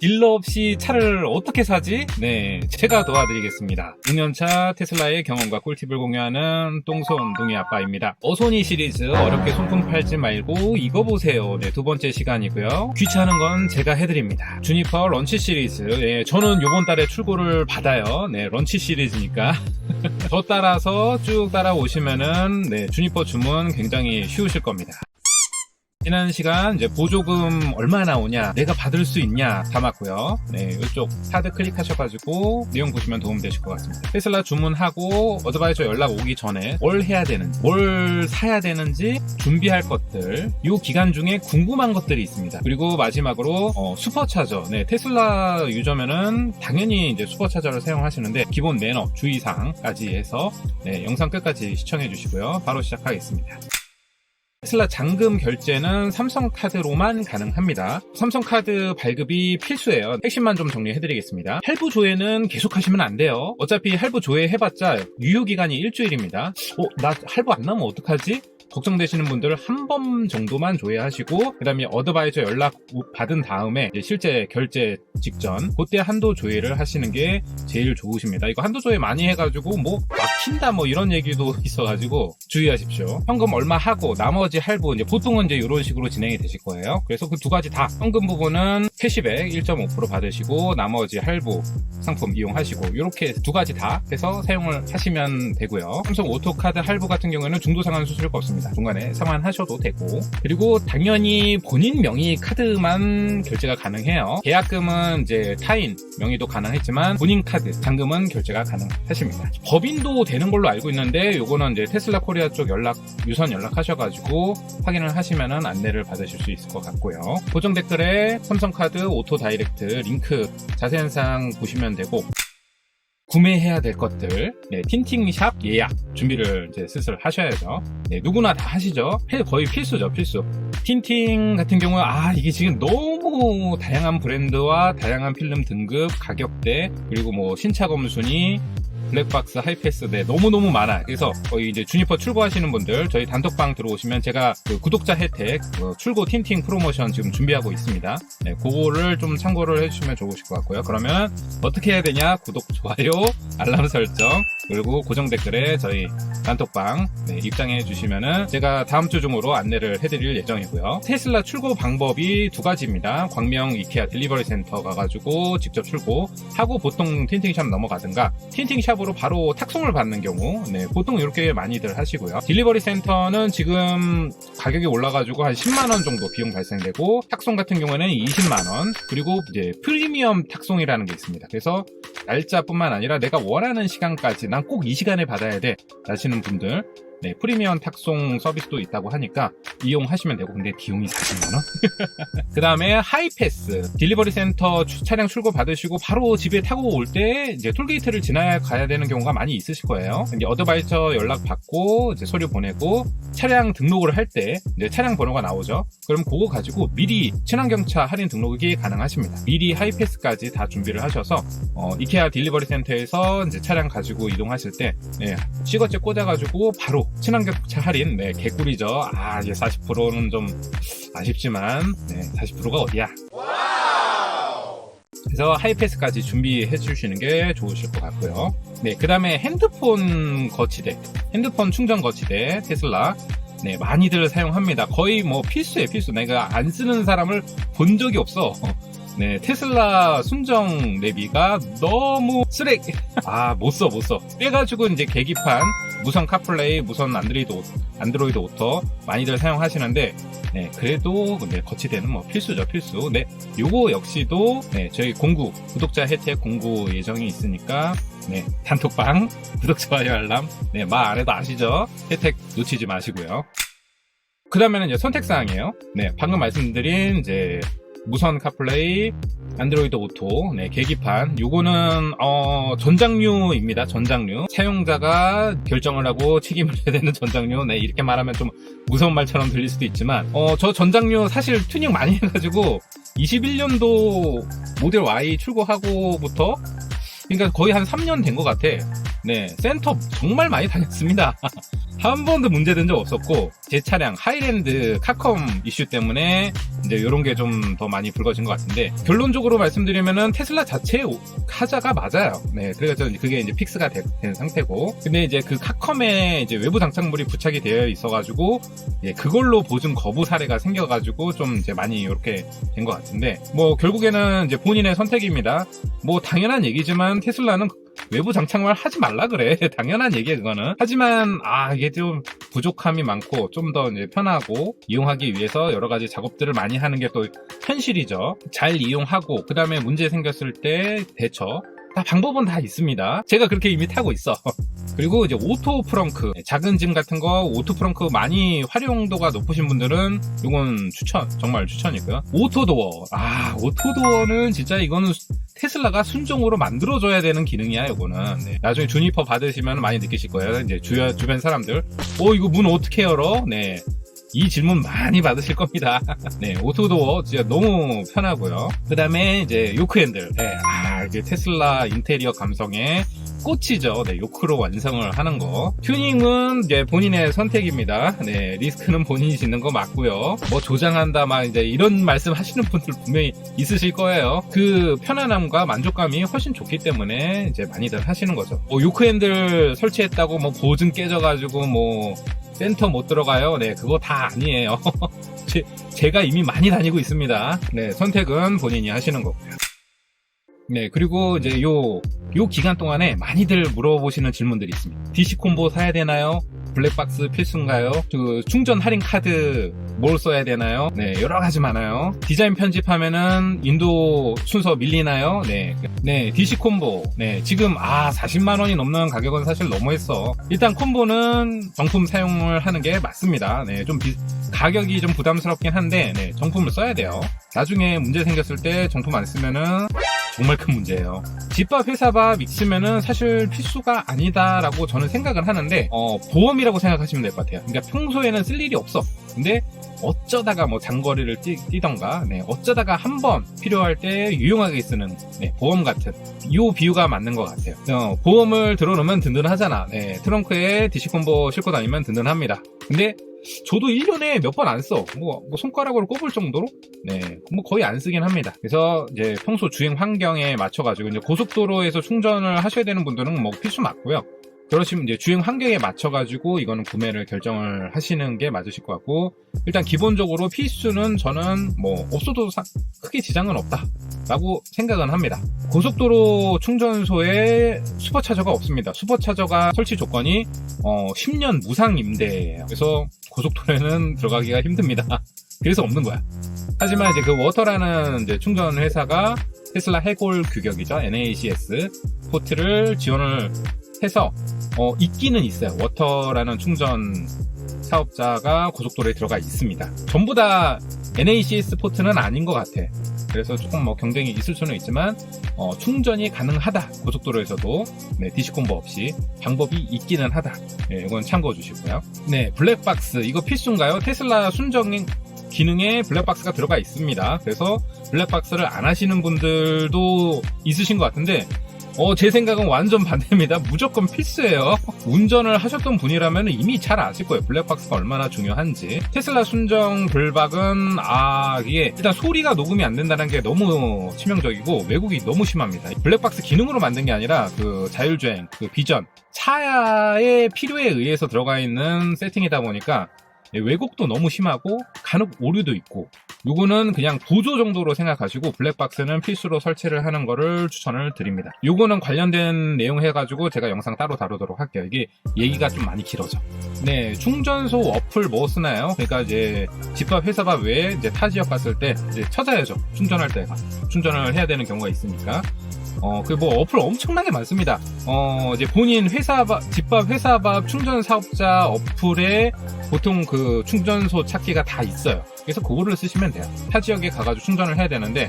딜러 없이 차를 어떻게 사지? 네, 제가 도와드리겠습니다. 6년차 테슬라의 경험과 꿀팁을 공유하는 똥손 동이 아빠입니다. 어소니 시리즈 어렵게 손품 팔지 말고 이거 보세요. 네, 두 번째 시간이고요. 귀찮은 건 제가 해드립니다. 주니퍼 런치 시리즈. 네, 저는 요번 달에 출고를 받아요. 네, 런치 시리즈니까. 저 따라서 쭉 따라오시면은 네, 주니퍼 주문 굉장히 쉬우실 겁니다. 지난 시간 이제 보조금 얼마 나오냐, 내가 받을 수 있냐 담았고요. 네, 이쪽 카드 클릭하셔가지고 내용 보시면 도움 되실 것 같습니다. 테슬라 주문하고 어드바이저 연락 오기 전에 뭘 해야 되는지, 뭘 사야 되는지 준비할 것들, 이 기간 중에 궁금한 것들이 있습니다. 그리고 마지막으로 슈퍼차저. 네, 테슬라 유저면은 당연히 이제 슈퍼차저를 사용하시는데 기본 매너, 주의사항까지 해서 네, 영상 끝까지 시청해 주시고요. 바로 시작하겠습니다. 테슬라 잔금 결제는 삼성카드로만 가능합니다. 삼성카드 발급이 필수예요. 핵심만 좀 정리해드리겠습니다. 할부 조회는 계속 하시면 안 돼요. 어차피 할부 조회해봤자 유효기간이 일주일입니다. 나 할부 안 나면 어떡하지? 걱정되시는 분들 한 번 정도만 조회하시고 그 다음에 어드바이저 연락 받은 다음에 실제 결제 직전 그때 한도 조회를 하시는 게 제일 좋으십니다. 이거 한도 조회 많이 해가지고 뭐 막힌다 뭐 이런 얘기도 있어가지고 주의하십시오. 현금 얼마 하고 나머지 할부 이제 보통은 이제 이런 식으로 진행이 되실 거예요. 그래서 그 두 가지 다 현금 부분은 캐시백 1.5% 받으시고 나머지 할부 상품 이용하시고 이렇게 두 가지 다 해서 사용을 하시면 되고요. 삼성 오토카드 할부 같은 경우에는 중도 상환 수수료가 없습니다. 중간에 상환하셔도 되고, 그리고 당연히 본인 명의 카드만 결제가 가능해요. 계약금은 이제 타인 명의도 가능했지만 본인 카드 잔금은 결제가 가능하십니다. 법인도 되는 걸로 알고 있는데 요거는 이제 테슬라 코리아 쪽 유선 연락하셔가지고 확인을 하시면은 안내를 받으실 수 있을 것 같고요. 고정 댓글에 삼성카드 오토 다이렉트 링크 자세한 사항 보시면 되고, 구매해야 될 것들, 네, 틴팅샵 예약 준비를 이제 슬슬 하셔야죠. 네, 누구나 다 하시죠. 거의 필수죠, 필수. 틴팅 같은 경우는 이게 지금 너무 다양한 브랜드와 다양한 필름 등급, 가격대, 그리고 뭐 신차 검순위, 블랙박스, 하이패스, 네, 너무너무 많아. 그래서 거의 이제 주니퍼 출고하시는 분들 저희 단톡방 들어오시면 제가 그 구독자 혜택 출고 틴팅 프로모션 지금 준비하고 있습니다. 네, 그거를 좀 참고를 해주시면 좋으실 것 같고요. 그러면 어떻게 해야 되냐? 구독, 좋아요, 알람 설정, 그리고 고정 댓글에 저희 단톡방 입장해 주시면은 제가 다음 주 중으로 안내를 해드릴 예정이고요. 테슬라 출고 방법이 두 가지입니다. 광명 이케아 딜리버리 센터 가가지고 직접 출고하고 보통 틴팅샵 넘어가든가 틴팅샵으로 바로 탁송을 받는 경우, 네, 보통 이렇게 많이들 하시고요. 딜리버리 센터는 지금 가격이 올라가지고 한 10만원 정도 비용 발생되고, 탁송 같은 경우에는 20만원, 그리고 이제 프리미엄 탁송이라는 게 있습니다. 그래서 날짜뿐만 아니라 내가 원하는 시간까지 난 꼭 이 시간에 받아야 돼 하시는 분들, 네, 프리미엄 탁송 서비스도 있다고 하니까 이용하시면 되고, 근데 비용이 40만원? 그 다음에 하이패스, 딜리버리 센터 차량 출고 받으시고 바로 집에 타고 올 때 이제 톨게이트를 지나가야 되는 경우가 많이 있으실 거예요. 이제 어드바이저 연락 받고 이제 서류 보내고 차량 등록을 할 때 이제 차량 번호가 나오죠. 그럼 그거 가지고 미리 친환경차 할인 등록이 가능하십니다. 미리 하이패스까지 다 준비를 하셔서 이케아 딜리버리 센터에서 이제 차량 가지고 이동하실 때 네, 시거제 꽂아가지고 바로 친환경차 할인, 네, 개꿀이죠. 이제 40%는 좀 아쉽지만, 네, 40%가 어디야? 그래서 하이패스까지 준비해 주시는 게 좋으실 것 같고요. 네, 그 다음에 핸드폰 거치대, 핸드폰 충전 거치대, 테슬라. 네, 많이들 사용합니다. 거의 뭐 필수예요, 필수. 내가 안 쓰는 사람을 본 적이 없어. 네, 테슬라 순정 내비가 너무 쓰레기. 못 써. 그래가지고 이제 계기판, 무선 카플레이, 무선 안드로이드 오토 많이들 사용하시는데, 네, 그래도 근데 거치대는 뭐 필수죠, 필수. 네, 요거 역시도 네, 저희 구독자 혜택 공구 예정이 있으니까, 네, 단톡방 구독, 좋아요, 알람, 네, 말 안 해도 아시죠? 혜택 놓치지 마시고요. 그 다음에는 이제 선택사항이에요. 네, 방금 말씀드린 이제 무선 카플레이, 안드로이드 오토, 네, 계기판. 요거는 전장류입니다. 전장류. 사용자가 결정을 하고 책임을 져야 되는 전장류. 네, 이렇게 말하면 좀 무서운 말처럼 들릴 수도 있지만 저 전장류 사실 튜닝 많이 해가지고 21년도 모델 Y 출고하고부터, 그러니까 거의 한 3년 된 것 같아. 네, 센터 정말 많이 다녔습니다. 한 번도 문제된 적 없었고, 제 차량 하이랜드 카컴 이슈 때문에 이제 이런 게 좀 더 많이 불거진 것 같은데, 결론적으로 말씀드리면은 테슬라 자체의 하자가 맞아요. 네, 그래서 그게 이제 픽스가 된 상태고, 근데 이제 그 카컴에 이제 외부 장착물이 부착이 되어 있어가지고, 그걸로 보증 거부 사례가 생겨가지고 좀 이제 많이 이렇게 된 것 같은데, 뭐 결국에는 이제 본인의 선택입니다. 뭐 당연한 얘기지만 테슬라는 외부 장착만 하지 말라 그래. 당연한 얘기야 그거는. 하지만 이게 좀 부족함이 많고 좀 더 이제 편하고 이용하기 위해서 여러 가지 작업들을 많이 하는 게 또 현실이죠. 잘 이용하고 그 다음에 문제 생겼을 때 대처. 다 방법은 다 있습니다. 제가 그렇게 이미 타고 있어. 그리고 이제 오토 프렁크, 작은 짐 같은 거 오토 프렁크 많이 활용도가 높으신 분들은 이건 정말 추천이고요. 오토도어. 오토도어는 진짜 이거는 테슬라가 순종으로 만들어줘야 되는 기능이야, 이거는. 네. 나중에 주니퍼 받으시면 많이 느끼실 거예요. 이제 주변 사람들. 이거 문 어떻게 열어? 네. 이 질문 많이 받으실 겁니다. 네, 오토도어 진짜 너무 편하고요. 그 다음에 이제 요크 핸들. 네, 이게 테슬라 인테리어 감성의 꽃이죠. 네, 요크로 완성을 하는 거. 튜닝은 이제 본인의 선택입니다. 네, 리스크는 본인이 짓는 거 맞고요. 뭐 조장한다, 막 이제 이런 말씀 하시는 분들 분명히 있으실 거예요. 그 편안함과 만족감이 훨씬 좋기 때문에 이제 많이들 하시는 거죠. 요크 핸들 설치했다고 뭐 보증 깨져가지고 뭐 센터 못 들어가요. 네, 그거 다 아니에요. 제가 이미 많이 다니고 있습니다. 네, 선택은 본인이 하시는 거고요. 네, 그리고 이제 요 기간 동안에 많이들 물어보시는 질문들이 있습니다. DC 콤보 사야 되나요? 블랙박스 필수인가요? 그 충전 할인 카드 뭘 써야 되나요? 네, 여러 가지 많아요. 디자인 편집하면은 인도 순서 밀리나요? 네, DC 콤보. 네, 지금 40만 원이 넘는 가격은 사실 너무했어. 일단 콤보는 정품 사용을 하는 게 맞습니다. 네, 좀 가격이 좀 부담스럽긴 한데, 네, 정품을 써야 돼요. 나중에 문제 생겼을 때 정품 안 쓰면은 정말 큰 문제예요. 집밥 회사밥 있으면은 사실 필수가 아니다라고 저는 생각을 하는데, 보험이라고 생각하시면 될 것 같아요. 그러니까 평소에는 쓸 일이 없어. 근데 어쩌다가 뭐 장거리를 뛰던가, 네, 어쩌다가 한번 필요할 때 유용하게 쓰는, 네, 보험 같은 이 비유가 맞는 것 같아요. 보험을 들어놓으면 든든하잖아. 네, 트렁크에 DC콤보 싣고 다니면 든든합니다. 근데 저도 1년에 몇 번 안 써. 뭐 손가락으로 꼽을 정도로? 네, 뭐 거의 안 쓰긴 합니다. 그래서 이제 평소 주행 환경에 맞춰가지고 이제 고속도로에서 충전을 하셔야 되는 분들은 뭐 필수 맞고요. 그러시면 이제 주행 환경에 맞춰가지고 이거는 구매를 결정을 하시는 게 맞으실 것 같고, 일단 기본적으로 필수는 저는 뭐 없어도 크게 지장은 없다라고 생각은 합니다. 고속도로 충전소에 슈퍼차저가 없습니다. 슈퍼차저가 설치 조건이 10년 무상 임대예요. 그래서 고속도로에는 들어가기가 힘듭니다. 그래서 없는 거야. 하지만 이제 그 워터라는 이제 충전 회사가 테슬라 해골 규격이죠. NACS 포트를 지원을 해서 있기는 있어요. 워터라는 충전 사업자가 고속도로에 들어가 있습니다. 전부 다 NACS 포트는 아닌 것 같아. 그래서 조금 뭐 경쟁이 있을 수는 있지만 충전이 가능하다. 고속도로에서도 네, DC콤보 없이 방법이 있기는 하다. 네, 이건 참고해 주시고요. 네, 블랙박스 이거 필수인가요? 테슬라 순정 기능에 블랙박스가 들어가 있습니다. 그래서 블랙박스를 안 하시는 분들도 있으신 것 같은데, 제 생각은 완전 반대입니다. 무조건 필수예요. 운전을 하셨던 분이라면 이미 잘 아실 거예요. 블랙박스가 얼마나 중요한지. 테슬라 순정 블박은 이게 일단 소리가 녹음이 안 된다는 게 너무 치명적이고 왜곡이 너무 심합니다. 블랙박스 기능으로 만든 게 아니라 그 자율주행, 그 비전, 차의 필요에 의해서 들어가 있는 세팅이다 보니까 왜곡도 너무 심하고 간혹 오류도 있고, 요거는 그냥 보조 정도로 생각하시고 블랙박스는 필수로 설치를 하는 거를 추천을 드립니다. 요거는 관련된 내용 해가지고 제가 영상 따로 다루도록 할게요. 이게 얘기가 좀 많이 길어져. 네, 충전소 어플 뭐 쓰나요? 그러니까 이제 집밥 회사밥 외에 이제 타 지역 갔을 때 이제 찾아야죠. 충전할 때가 충전을 해야 되는 경우가 있으니까. 그 뭐 어플 엄청나게 많습니다. 이제 본인 집밥 회사밥 충전 사업자 어플에 보통 그 충전소 찾기가 다 있어요. 그래서 그거를 쓰시면 돼요. 타 지역에 가가지고 충전을 해야 되는데,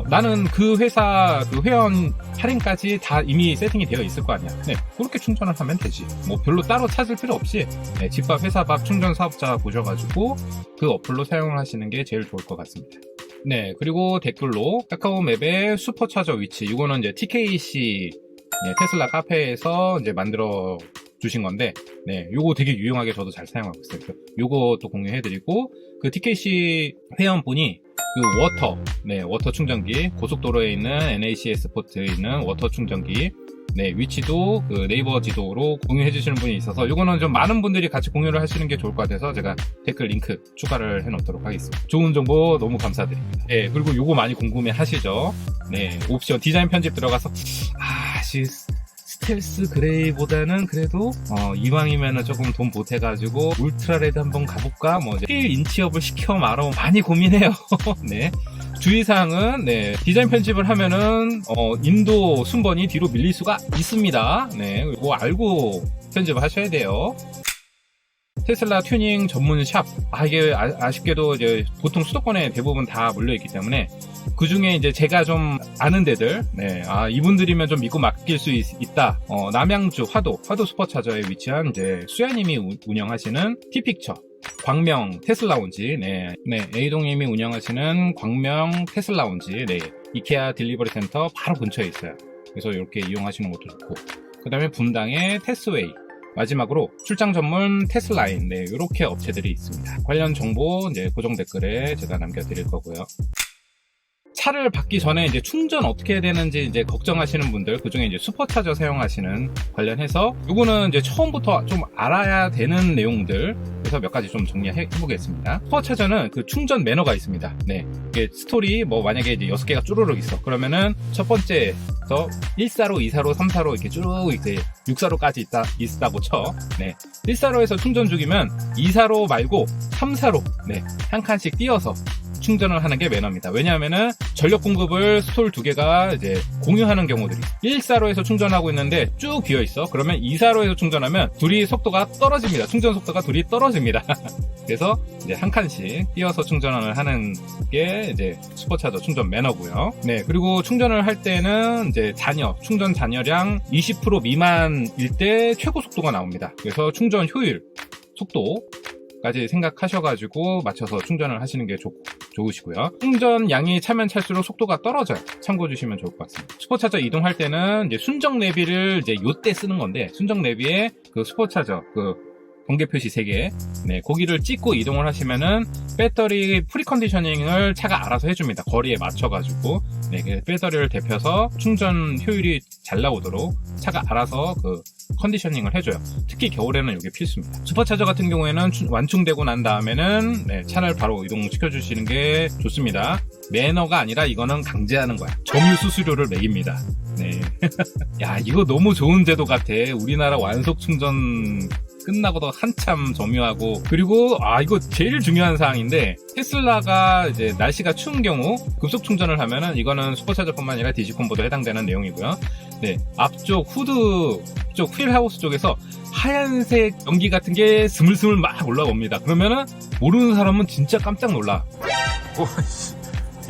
나는 그 회사 그 회원 할인까지 다 이미 세팅이 되어 있을 거 아니야. 네, 그렇게 충전을 하면 되지. 뭐 별로 따로 찾을 필요 없이 네, 집밥 회사밥 충전 사업자 보셔가지고 그 어플로 사용을 하시는 게 제일 좋을 것 같습니다. 네, 그리고 댓글로 카카오 맵의 슈퍼차저 위치, 이거는 이제 TKC 테슬라 카페에서 이제 만들어 주신 건데, 요거 되게 유용하게 저도 잘 사용하고 있어요. 요것도 공유해드리고, 그 TKC 회원분이 그 워터 충전기, 고속도로에 있는 NACS 포트에 있는 워터 충전기, 위치도 그 네이버 지도로 공유해 주시는 분이 있어서 요거는 좀 많은 분들이 같이 공유를 하시는 게 좋을 것 같아서 제가 댓글 링크 추가를 해 놓도록 하겠습니다. 좋은 정보 너무 감사드립니다. 그리고 요거 많이 궁금해 하시죠? 옵션 디자인 편집 들어가서 스텔스 그레이보다는 그래도 이왕이면은 조금 돈 보태가지고 울트라 레드 한번 가볼까? 스케일 인치업을 시켜 말어 많이 고민해요. 주의사항은 디자인 편집을 하면은 인도 순번이 뒤로 밀릴 수가 있습니다. 이거 알고 편집을 하셔야 돼요. 테슬라 튜닝 전문 샵. 이게 아쉽게도 이제 보통 수도권에 대부분 다 몰려있기 때문에 그 중에 이제 제가 좀 아는 데들, 이분들이면 좀 믿고 맡길 수 있다. 남양주 화도 슈퍼차저에 위치한 이제 수야님이 운영하시는 티픽처. 광명 테슬라운지, A동님이 운영하시는 광명 테슬라운지, 이케아 딜리버리 센터 바로 근처에 있어요. 그래서 이렇게 이용하시는 것도 좋고, 그 다음에 분당의 테스웨이, 마지막으로 출장 전문 테슬라인, 이렇게 업체들이 있습니다. 관련 정보 이제 고정 댓글에 제가 남겨드릴 거고요. 차를 받기 전에 이제 충전 어떻게 해야 되는지 이제 걱정하시는 분들, 그 중에 이제 슈퍼차저 사용하시는 관련해서 요거는 이제 처음부터 좀 알아야 되는 내용들, 그래서 몇 가지 좀 정리해 보겠습니다. 슈퍼차저는 그 충전 매너가 있습니다. 이게 스토리 만약에 이제 6개가 쭈루룩 있어. 그러면은 첫 번째에서 1사로, 2사로, 3사로 이렇게 쭉 이제 6사로까지 있다고 쳐. 1사로에서 충전 중이면 2사로 말고 3사로 한 칸씩 띄어서 충전을 하는 게 매너입니다. 왜냐하면은 전력 공급을 스톨 2개가 이제 공유하는 경우들이 1사로에서 충전하고 있는데 쭉 비어 있어. 그러면 2사로에서 충전하면 둘이 속도가 떨어집니다. 충전 속도가 둘이 떨어집니다. 그래서 이제 한 칸씩 띄어서 충전을 하는 게 이제 슈퍼차저 충전 매너고요. 그리고 충전을 할 때는 이제 충전 잔여량 20% 미만일 때 최고 속도가 나옵니다. 그래서 충전 효율, 속도까지 생각하셔가지고 맞춰서 충전을 하시는 게 좋으시고요. 충전 양이 차면 찰수록 속도가 떨어져요. 참고해 주시면 좋을 것 같습니다. 슈퍼차저 이동할 때는 이제 순정 내비를 이제 요때 쓰는 건데, 순정 내비에 그 슈퍼차저 번개 표시 3개, 거기를 찍고 이동을 하시면은 배터리 프리컨디셔닝을 차가 알아서 해줍니다. 거리에 맞춰가지고 배터리를 데펴서 충전 효율이 잘 나오도록 차가 알아서 그 컨디셔닝을 해줘요. 특히 겨울에는 이게 필수입니다. 슈퍼차저 같은 경우에는 완충되고 난 다음에는 차를 바로 이동시켜 주시는 게 좋습니다. 매너가 아니라 이거는 강제하는 거야. 점유 수수료를 매깁니다. 야, 이거 너무 좋은 제도 같아. 우리나라 완속 충전 끝나고도 한참 점유하고, 그리고 이거 제일 중요한 사항인데, 테슬라가 이제 날씨가 추운 경우 급속 충전을 하면은 이거는 슈퍼차저뿐만 아니라 디지콤보도 해당되는 내용이고요. 앞쪽 후드 쪽 휠하우스 쪽에서 하얀색 연기 같은 게 스물스물 막 올라옵니다. 그러면은 모르는 사람은 진짜 깜짝 놀라.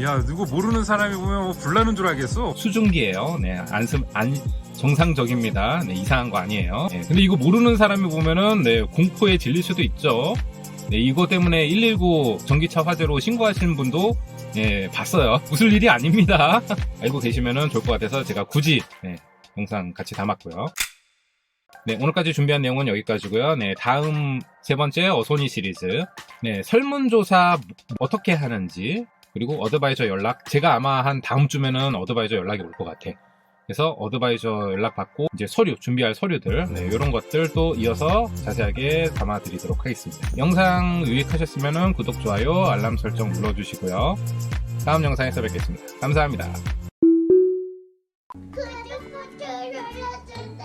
야, 누구 모르는 사람이 보면 불나는 줄 알겠어. 수증기예요. 정상적입니다. 이상한 거 아니에요. 근데 이거 모르는 사람이 보면은 공포에 질릴 수도 있죠. 이거 때문에 119 전기차 화재로 신고하시는 분도 봤어요. 웃을 일이 아닙니다. 알고 계시면은 좋을 것 같아서 제가 굳이 영상 같이 담았고요. 오늘까지 준비한 내용은 여기까지고요. 다음 3번째 어소니 시리즈. 설문조사 어떻게 하는지, 그리고 어드바이저 연락, 제가 아마 한 다음 주면은 어드바이저 연락이 올 것 같아. 그래서 어드바이저 연락받고 이제 준비할 서류들, 이런 것들도 이어서 자세하게 담아드리도록 하겠습니다. 영상 유익하셨으면 구독, 좋아요, 알람 설정 눌러주시고요. 다음 영상에서 뵙겠습니다. 감사합니다. 구독 버튼 눌러주세요.